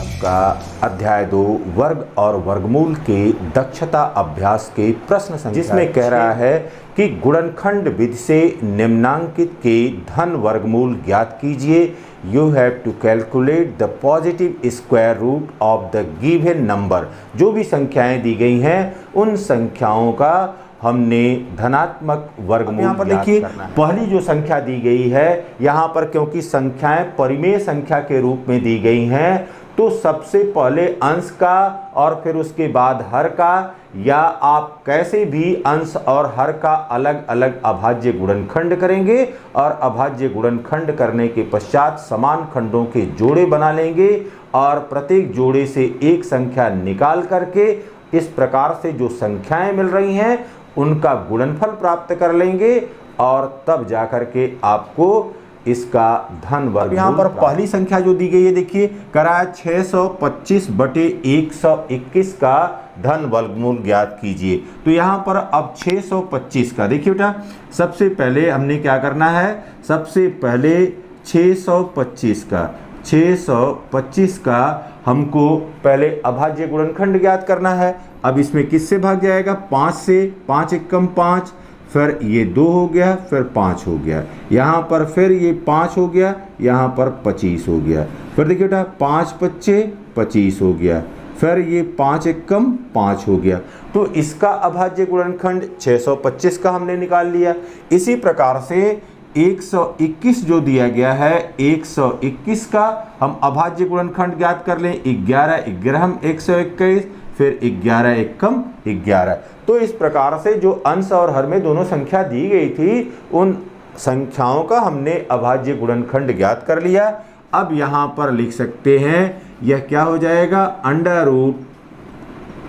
आपका अध्याय 2 वर्ग और वर्गमूल के दक्षता अभ्यास के प्रश्न संख्या, जिसमें कह रहा है कि गुणनखंड विधि से निम्नांकित के धन वर्गमूल ज्ञात कीजिए। You have to calculate the positive square root of the given number. जो भी संख्याएं दी गई हैं उन संख्याओं का हमने धनात्मक वर्गमूल। यहाँ पर देखिए पहली जो संख्या दी गई है, यहाँ पर क्योंकि संख्याएं परिमेय संख्या के रूप में दी गई हैं तो सबसे पहले अंश का और फिर उसके बाद हर का, या आप कैसे भी अंश और हर का अलग अलग अभाज्य गुणनखंड करेंगे और अभाज्य गुणनखंड करने के पश्चात समान खंडों के जोड़े बना लेंगे और प्रत्येक जोड़े से एक संख्या निकाल करके इस प्रकार से जो संख्याएं मिल रही हैं उनका गुणनफल प्राप्त कर लेंगे और तब जाकर के आपको इसका धन वर्ग। यहाँ पर पहली संख्या जो दी गई है देखिए करा 625/121 का धन वर्गमूल ज्ञात कीजिए। तो यहाँ पर अब 625 का देखिए बेटा, सबसे पहले हमने क्या करना है, सबसे पहले 625 का हमको पहले अभाज्य गुणनखंड ज्ञात करना है। अब इसमें किससे भाग जाएगा, 5 से, 5 एकम 5, फिर ये 2 हो गया, फिर 5 हो गया, यहाँ पर फिर ये 5 हो गया, यहाँ पर 25 हो गया, फिर देखिए बेटा 5 पच्चे 25 हो गया, फिर ये 5 एकम 5 हो गया। तो इसका अभाज्य गुणनखंड 625 का हमने निकाल लिया। इसी प्रकार से 121 जो दिया गया है, 121 का हम अभाज्य गुणनखंड ज्ञात कर लें। 11 11 121, फिर 11 एकम 11। तो इस प्रकार से जो अंश और हर में दोनों संख्या दी गई थी उन संख्याओं का हमने अभाज्य गुणनखंड ज्ञात कर लिया। अब यहाँ पर लिख सकते हैं, यह क्या हो जाएगा, अंडर रूट,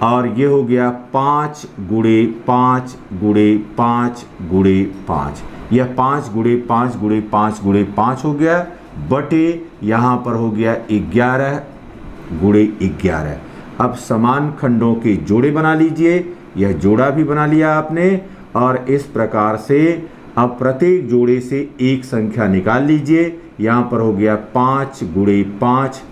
और ये हो गया 5 गुणे 5 गुणे 5 गुणे 5। यह 5 गुणे 5 गुणे 5 गुणे 5 हो गया, बटे यहाँ पर हो गया 11 गुणे 11। अब समान खंडों के जोड़े बना लीजिए, यह जोड़ा भी बना लिया आपने, और इस प्रकार से अब प्रत्येक जोड़े से एक संख्या निकाल लीजिए। यहाँ पर हो गया 5 गुणे 5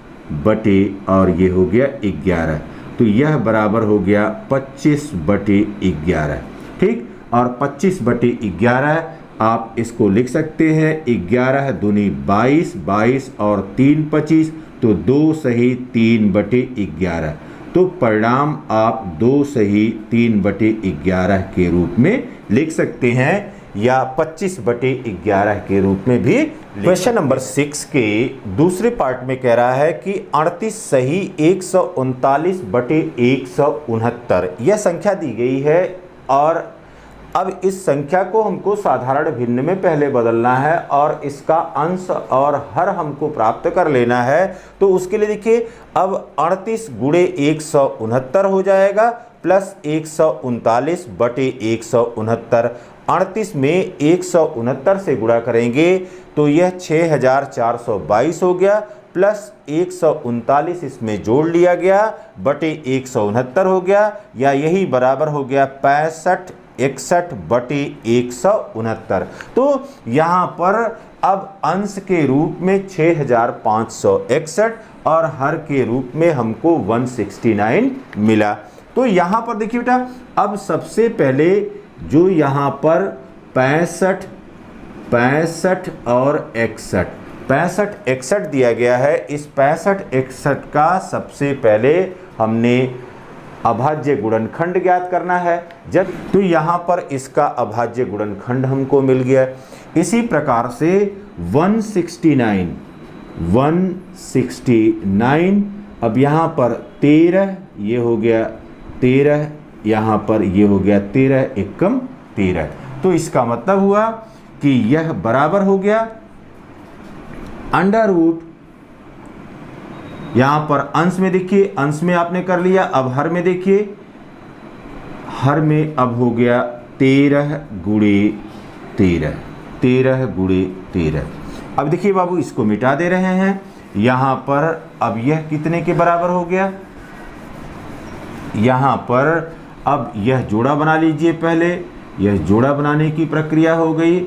बटे, और ये हो गया 11। तो यह बराबर हो गया 25/11। ठीक, और 25/11 आप इसको लिख सकते हैं 11 दूनी 22, 22 और 3 25, तो 2 सही 3/11। तो परिणाम आप 2 सही 3/11 के रूप में लिख सकते हैं, या 25/11 के रूप में भी। क्वेश्चन नंबर 6 के दूसरे पार्ट में कह रहा है कि 38 सही 139/169 यह संख्या दी गई है, और अब इस संख्या को हमको साधारण भिन्न में पहले बदलना है और इसका अंश और हर हमको प्राप्त कर लेना है। तो उसके लिए देखिए, अब 38 गुणे 169 हो जाएगा प्लस 139/169। 38 में 169 से गुणा करेंगे तो यह 6422 हो गया, प्लस 139 इसमें जोड़ लिया गया बटे 169 हो गया, या यही बराबर हो गया 6561/169। तो यहाँ पर अब अंश के रूप में 6561 और हर के रूप में हमको 169 मिला। तो यहाँ पर देखिए बेटा, अब सबसे पहले जो यहाँ पर 65 और 61, 65 दिया गया है, इस 65 का सबसे पहले हमने अभाज्य गुणनखंड ज्ञात करना है। जब तो यहाँ पर इसका अभाज्य गुणनखंड हमको मिल गया। इसी प्रकार से 169, अब यहाँ पर 13, ये हो गया 13, यहाँ पर ये हो गया 13 एकम 13। तो इसका मतलब हुआ कि यह बराबर हो गया अंडर रूट, यहाँ पर अंश में देखिए, अंश में आपने कर लिया। अब हर में देखिए, हर में अब हो गया 13 गुणे 13, 13 गुणे 13। अब देखिए बाबू, इसको मिटा दे रहे हैं। यहाँ पर अब यह कितने के बराबर हो गया, यहाँ पर अब यह जोड़ा बना लीजिए। पहले यह जोड़ा बनाने की प्रक्रिया हो गई।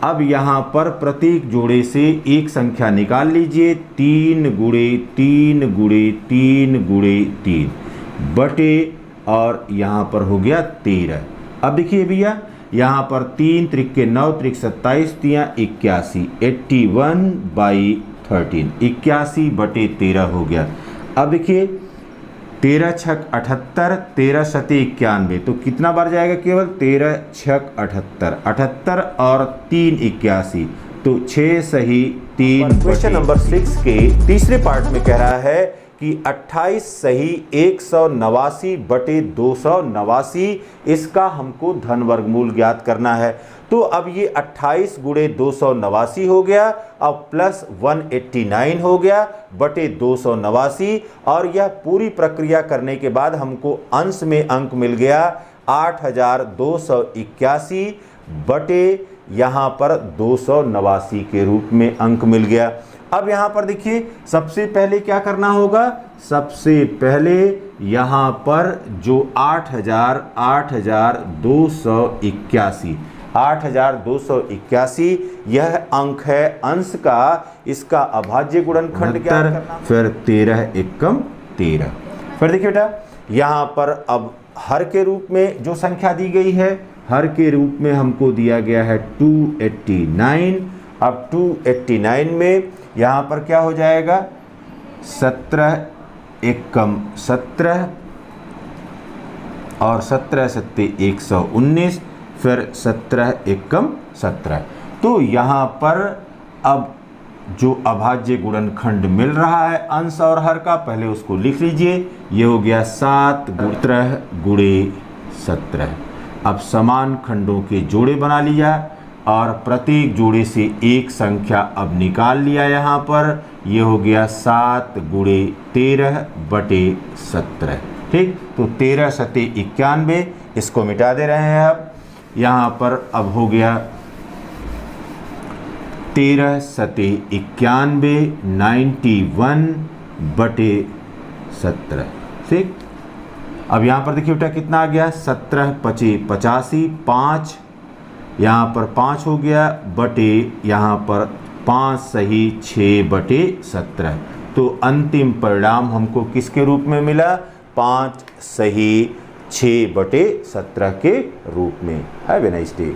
अब यहाँ पर प्रत्येक जोड़े से एक संख्या निकाल लीजिए, 3 गुणे 3 गुणे 3 गुणे 3 बटे, और यहाँ पर हो गया 13। अब देखिए भैया, यहाँ पर 3 त्रिक 9 त्रिक 27 तिया 81, 81/13, 81 बटे 13 हो गया। अब देखिए 13 छक 78, 13 शते 91, तो कितना बार जाएगा? केवल 13 छक 78, 78 और 3 81, तो 6 सही 3। क्वेश्चन नंबर 6 के तीसरे पार्ट में कह रहा है कि 28 सही 189 बटे 289, इसका हमको धन वर्गमूल ज्ञात करना है। तो अब ये 28 गुणे 289 हो गया, अब प्लस 189 हो गया बटे 289, और यह पूरी प्रक्रिया करने के बाद हमको अंश में अंक मिल गया 8281 बटे यहाँ पर 289 के रूप में अंक मिल गया। अब यहाँ पर देखिए, सबसे पहले क्या करना होगा? सबसे पहले यहाँ पर जो 8281 यह अंक है अंश का, इसका अभाज्य गुणनखंड क्या करना, फिर 13 एकम 13। फिर देखिए बेटा, यहाँ पर अब हर के रूप में जो संख्या दी गई है, हर के रूप में हमको दिया गया है 289। अब 289 में यहाँ पर क्या हो जाएगा? 17 एकम 17 और 17 सत्ते 119, फिर 17 एकम 17। तो यहाँ पर अब जो अभाज्य गुणनखंड मिल रहा है अंश और हर का, पहले उसको लिख लीजिए। ये हो गया 7 गुणे 17। अब समान खंडों के जोड़े बना लिया और प्रत्येक जोड़े से एक संख्या अब निकाल लिया। यहाँ पर ये हो गया 7 गुणे 13 बटे 17। ठीक, तो 13 सत्ते 91, इसको मिटा दे रहे हैं। अब यहाँ पर अब हो गया 13 सत्ते 91, 91 बटे 17। ठीक, अब यहाँ पर देखिए बेटा कितना आ गया? 17 पचे 85, 5 यहाँ पर 5 हो गया बटे यहाँ पर 5 सही 6 बटे 17। तो अंतिम परिणाम हमको किसके रूप में मिला? 5 सही 6 बटे 17 के रूप में। Have a nice day.